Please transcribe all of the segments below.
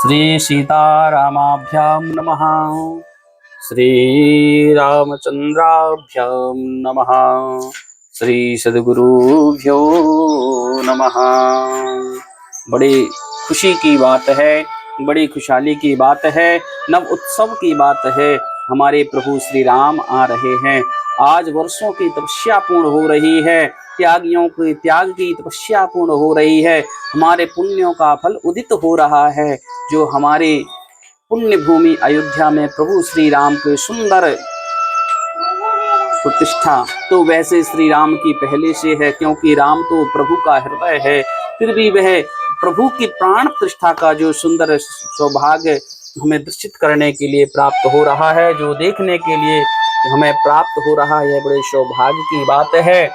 श्री सीतारामाभ्यां नमः। श्री रामचंद्राभ्यां नमः। श्री सद्गुरुभ्यो नमः। बड़ी खुशी की बात है, बड़ी खुशहाली की बात है, नव उत्सव की बात है। हमारे प्रभु श्री राम आ रहे हैं। आज वर्षों की तपस्या पूर्ण हो रही है, त्यागियों की त्याग की तपस्या पूर्ण हो रही है, हमारे पुण्यों का फल उदित हो रहा है। जो हमारे पुण्य भूमि अयोध्या में प्रभु श्री राम के सुंदर प्रतिष्ठा तो वैसे श्री राम की पहले से है, क्योंकि राम तो प्रभु का हृदय है। फिर भी वह प्रभु की प्राण प्रतिष्ठा का जो सुंदर सौभाग्य हमें दर्शित करने के लिए प्राप्त हो रहा है, जो देखने के लिए हमें प्राप्त हो रहा है, बड़े सौभाग्य की बात है।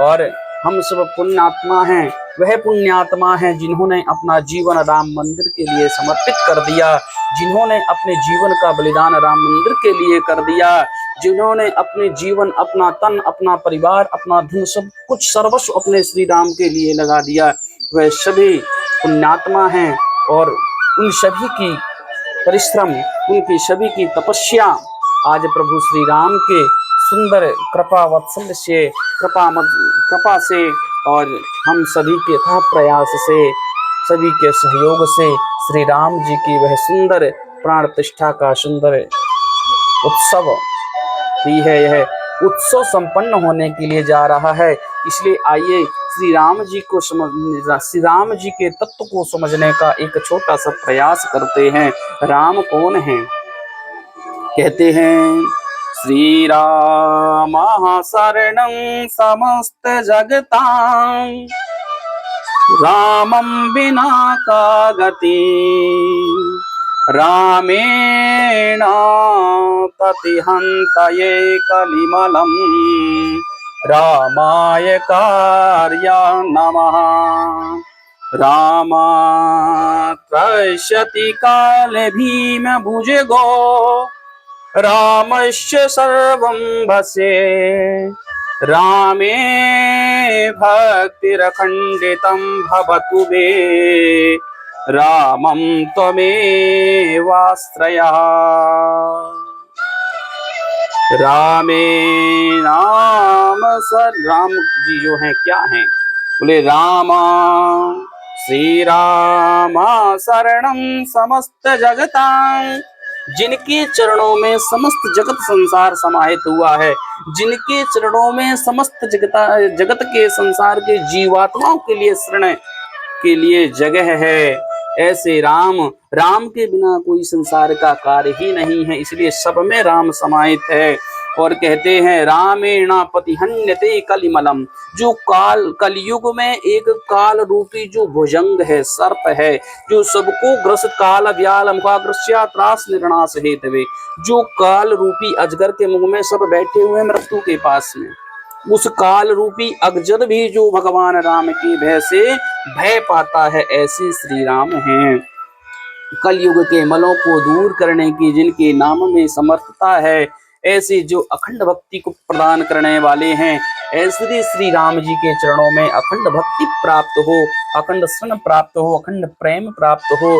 और हम सब पुण्यात्मा हैं, वह पुण्यात्मा हैं जिन्होंने अपना जीवन राम मंदिर के लिए समर्पित कर दिया, जिन्होंने अपने जीवन का बलिदान राम मंदिर के लिए कर दिया, जिन्होंने अपने जीवन, अपना तन, अपना परिवार, अपना धन, सब कुछ सर्वस्व अपने श्री राम के लिए लगा दिया, वह सभी पुण्यात्मा हैं। और उन सभी की परिश्रम, उनकी सभी की तपस्या आज प्रभु श्री राम के सुंदर कृपा वात्सल्य से, कृपा से और हम सभी के था प्रयास से, सभी के सहयोग से श्री राम जी की वह सुंदर प्राण प्रतिष्ठा का सुंदर उत्सव ही है। यह उत्सव संपन्न होने के लिए जा रहा है। इसलिए आइए श्री राम जी के तत्व को समझने का एक छोटा सा प्रयास करते हैं। राम कौन है? कहते हैं श्री राम शरणं समस्त जगतां, रामं विना का गति, रामेण प्रतिहन्तये कलिमलं, रामाय कार्याय नमः। रामा त्रयशति काले भीम भुजगो, रामस्य सर्वं भसे, रामे भक्तिरखण्डितं भवतु मे, रामं त्वमेवाश्रयः। रामे नाम राम जी जो हैं क्या हैं? बोले रामा श्री रामा शरणं समस्त जगतां, जिनके चरणों में समस्त जगत संसार समाहित हुआ है, जिनके चरणों में समस्त जगत के संसार के जीवात्माओं के लिए शरण के लिए जगह है, ऐसे राम, राम के बिना कोई संसार का कार्य ही नहीं है, इसलिए सब में राम समाहित है। और कहते हैं रामेण प्रतिहन्यते कलिमलम, जो कलयुग में एक काल रूपी जो भुजंग है, सर्प है, जो सबको ग्रस्त काल व्याल मुखाग्रस्या त्रास निर्णास हेतवे, जो काल रूपी अजगर के मुंह में सब बैठे हुए मृत्यु के पास में, उस काल रूपी अगजद भी जो भगवान राम की भय से भय पाता है, ऐसे श्री राम हैं। कलयुग के मलों को दूर करने की जिनके नाम में समर्थता है, ऐसे जो अखंड भक्ति को प्रदान करने वाले हैं, ऐसे श्री राम जी के चरणों में अखंड भक्ति प्राप्त हो, अखंड स्मरण प्राप्त हो, अखंड प्रेम प्राप्त हो।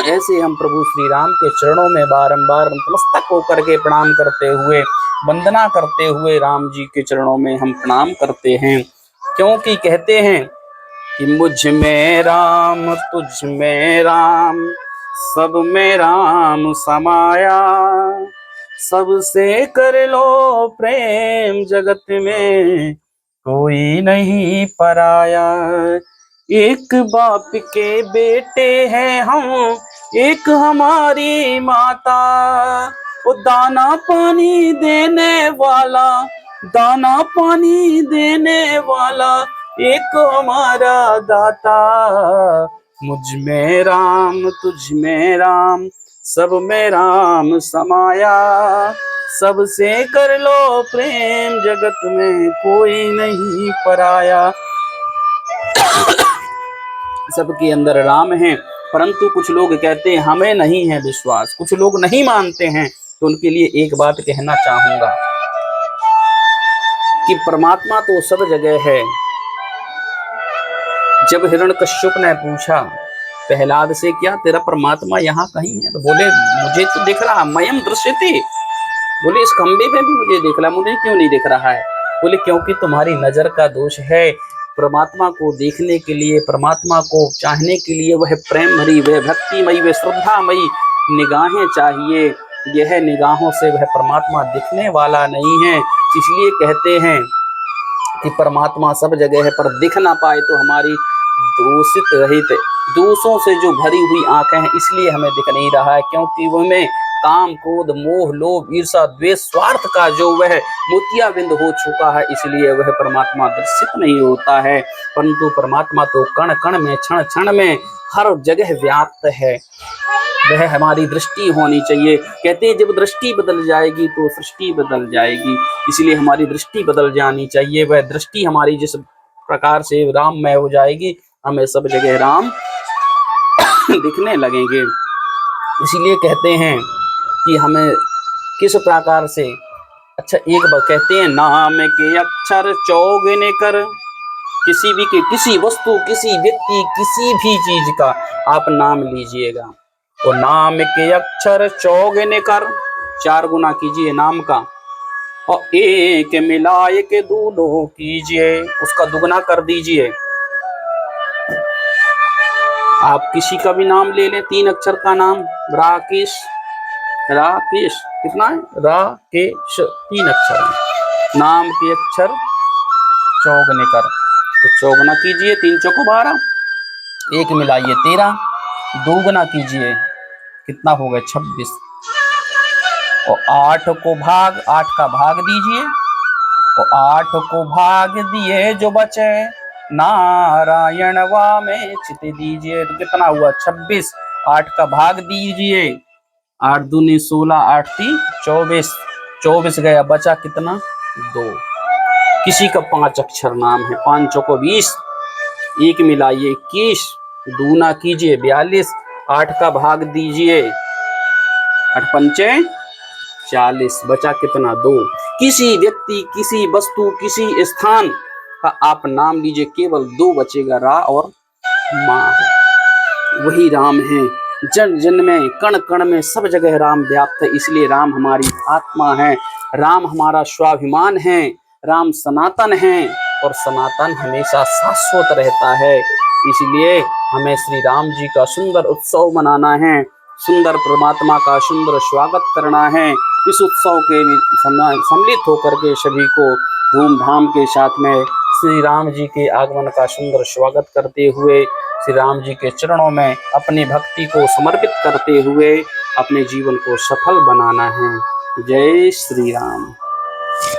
ऐसे हम प्रभु श्री राम के चरणों में बारंबार नतमस्तक होकर के प्रणाम करते हुए, वंदना करते हुए राम जी के चरणों में हम प्रणाम करते हैं। क्योंकि कहते हैं कि मुझ में राम तुझ में राम, सब में राम समाया, सबसे कर लो प्रेम, जगत में कोई नहीं पराया। एक बाप के बेटे हैं हम, एक हमारी माता, वो दाना पानी देने वाला, दाना पानी देने वाला, एक हमारा दाता। मुझ में राम तुझ में राम, सब में राम समाया, सबसे कर लो प्रेम, जगत में कोई नहीं पराया। सबके अंदर राम है, परंतु कुछ लोग कहते हैं हमें नहीं है विश्वास, कुछ लोग नहीं मानते हैं, तो उनके लिए एक बात कहना चाहूंगा कि परमात्मा तो सब जगह है। जब हिरण्यकश्यप ने पूछा प्रहलाद से, क्या तेरा परमात्मा यहाँ कहीं है? तो बोले मुझे तो दिख रहा, मयम दृश्यते। बोले इस खंबे में भी मुझे दिख रहा, मुझे क्यों नहीं दिख रहा है? बोले क्योंकि तुम्हारी नजर का दोष है। परमात्मा को देखने के लिए, परमात्मा को चाहने के लिए वह प्रेम भरी, वह भक्तिमयी, वह श्रद्धामयी निगाहें चाहिए। यह निगाहों से वह परमात्मा दिखने वाला नहीं है। इसलिए कहते हैं कि परमात्मा सब जगह है, पर दिख ना पाए तो हमारी दूषित रहित, दोषों से जो भरी हुई आंखें हैं, इसलिए हमें दिख नहीं रहा है। क्योंकि वह काम, क्रोध, मोह, लोभ, ईर्षा, द्वेष, स्वार्थ का जो वह मोतियाबिंद हो चुका है, इसलिए वह परमात्मा दर्शित नहीं होता है। परंतु परमात्मा तो कण कण में, क्षण क्षण में, हर जगह व्याप्त है। वह हमारी दृष्टि होनी चाहिए। कहते हैं जब दृष्टि बदल जाएगी तो सृष्टि बदल जाएगी। इसलिए हमारी दृष्टि बदल जानी चाहिए। वह दृष्टि हमारी जिस प्रकार से राममय हो जाएगी, हमें सब जगह राम दिखने लगेंगे। इसीलिए कहते हैं कि हमें किस प्रकार से, अच्छा एक बार कहते हैं, नाम के अक्षर चौगुने कर। किसी भी के, किसी वस्तु, किसी व्यक्ति, किसी भी चीज का आप नाम लीजिएगा तो नाम के अक्षर चौगुने कर, 4 गुना कीजिए नाम का, और एक मिलाए के दूदो कीजिए, उसका दुगना कर दीजिए। आप किसी का भी नाम ले लें, 3 अक्षर का नाम, राकेश, राकेश कितना है? राकेश 3 अक्षर है। नाम के अक्षर चौगुने कर, तो चौगुना कीजिए, 3 चौको 12, 1 मिलाइए 13, दोगुना कीजिए, कितना हो गया? 26, और 8 को भाग, 8 का भाग दीजिए, और 8 को भाग दिए जो बचे, नारायण वा में चित दीजिए, तो कितना हुआ? 26। 8 का भाग दीजिए, 8 दूनी 16, 8 ती 24, 24 गया, बचा कितना? 2। किसी का 5 अक्षर नाम है, 5 को 20, 1 मिलाइए 21, दूना कीजिए 42, 8 का भाग दीजिए, 8 पंचे 40, बचा कितना? 2। किसी व्यक्ति, किसी वस्तु, किसी स्थान का आप नाम लीजिए, केवल 2 बचेगा, रा और माँ। वही राम है। जन जन में, कण कण में, सब जगह राम व्याप्त है। इसलिए राम हमारी आत्मा है, राम हमारा स्वाभिमान है, राम सनातन है, और सनातन हमेशा शाश्वत रहता है। इसलिए हमें श्री राम जी का सुंदर उत्सव मनाना है, सुंदर परमात्मा का सुंदर स्वागत करना है। इस उत्सव के सम्मिलित होकर के सभी को धूमधाम के साथ में श्री राम जी के आगमन का सुंदर स्वागत करते हुए, श्री राम जी के चरणों में अपनी भक्ति को समर्पित करते हुए अपने जीवन को सफल बनाना है। जय श्री राम।